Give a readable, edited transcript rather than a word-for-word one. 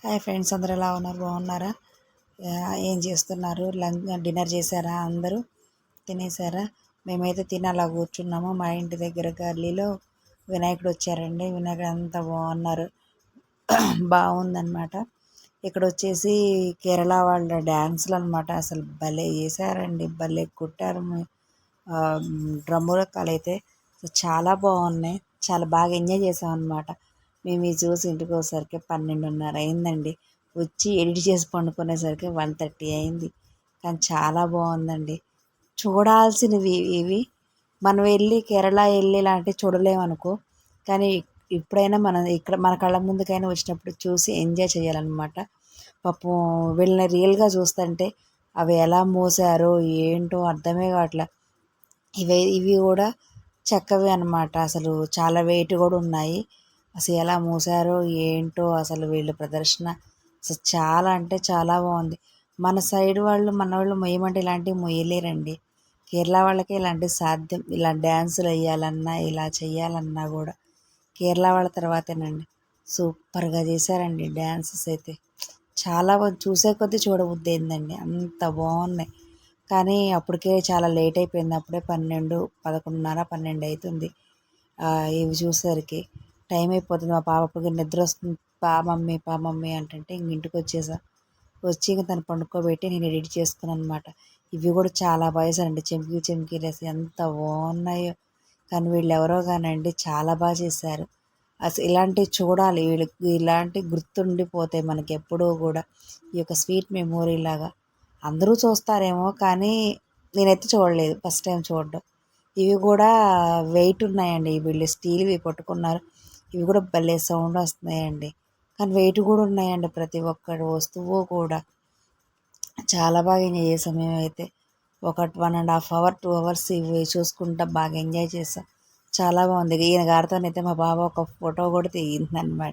Hi friends, అందరూ ఎలా ఉన్నారు? బాగున్నారా? ఏం చేస్తున్నారు? డిన్నర్ చేశారా? అందరూ తినేసారా? మేమైతే తిని అలా కూర్చున్నాము. మా ఇంటి దగ్గర గల్లీలో వినాయకుడు వచ్చారండి. వినాయకుడు అంతా బాగున్నారు. బాగుందన్నమాట. ఇక్కడ వచ్చేసి కేరళ వాళ్ళ డ్యాన్సులు అనమాట. అసలు భలే చేశారండి, భలే కొట్టారు. డ్రమ్ముల అయితే చాలా బాగున్నాయి. చాలా బాగా ఎంజాయ్ చేసాం అనమాట. మేము ఇది చూసి ఇంటికి వచ్చేసరికి 12:30 అయిందండి. వచ్చి ఎడిట్ చేసి పండుకునేసరికి 1:30 అయింది. కానీ చాలా బాగుందండి. చూడాల్సినవి ఇవి. మనం వెళ్ళి కేరళ వెళ్ళి ఇలాంటివి చూడలేమనుకో, కానీ ఇప్పుడైనా మనం ఇక్కడ మన కళ్ళ ముందుకైనా వచ్చినప్పుడు చూసి ఎంజాయ్ చేయాలన్నమాట. పాపం వీళ్ళని రియల్గా చూస్తుంటే అవి ఎలా మోసారో ఏంటో అర్థమే కావట్లే. ఇవి కూడా చెక్కవి అన్నమాట. అసలు చాలా వెయిట్ కూడా ఉన్నాయి. అసలు ఎలా మూసారో ఏంటో అసలు వీళ్ళ ప్రదర్శన అసలు చాలా అంటే చాలా బాగుంది. మన సైడ్ వాళ్ళు మన వాళ్ళు మొయ్యమంటే ఇలాంటివి మొయ్యలేరండి. కేరళ వాళ్ళకే ఇలాంటివి సాధ్యం. ఇలా డ్యాన్సులు వేయాలన్నా ఇలా చేయాలన్నా కూడా కేరళ వాళ్ళ తర్వాతేనండి. సూపర్గా చేశారండి డ్యాన్సెస్ అయితే. చాలా చూసే కొద్దీ చూడబుద్ధి అయిందండి, అంత బాగున్నాయి. కానీ అప్పటికే చాలా లేట్ అయిపోయింది. అప్పుడే 12, 11:30, 12 అవుతుంది. ఇవి చూసేసరికి టైం అయిపోతుంది. మా పాప అప్పటికి నిద్ర వస్తుంది. పా మమ్మీ అంటే ఇంటికి వచ్చేసా. వచ్చి ఇంక తను పండుకోబెట్టి నేను ఎడిట్ చేసుకున్నాను అనమాట. ఇవి కూడా చాలా బాగా చేశారండి. చెంకీలు వేసి ఎంత బాగున్నాయో. కానీ వీళ్ళు ఎవరో కానండి, చాలా బాగా చేశారు. అసలు ఇలాంటివి చూడాలి. వీళ్ళకి ఇలాంటివి గుర్తుండిపోతాయి మనకి ఎప్పుడూ కూడా. ఈ యొక్క స్వీట్ మెమోరీ లాగా అందరూ చూస్తారేమో, కానీ నేనైతే చూడలేదు, ఫస్ట్ టైం చూడడం. ఇవి కూడా వెయిట్ ఉన్నాయండి. వీళ్ళు స్టీల్వి పట్టుకున్నారు. ఇవి కూడా భలే సౌండ్ వస్తున్నాయండి. కానీ వెయిట్ కూడా ఉన్నాయండి ప్రతి ఒక్కటి వస్తువు కూడా. చాలా బాగా ఎంజాయ్ చేసాం మేమైతే. ఒక 1.5 అవర్ 2 అవర్స్ ఇవి చూసుకుంటా బాగా ఎంజాయ్ చేసాం. చాలా బాగుంది. ఈయన గారితోనైతే మా బావ ఒక ఫోటో కూడా దిగిందనమాట.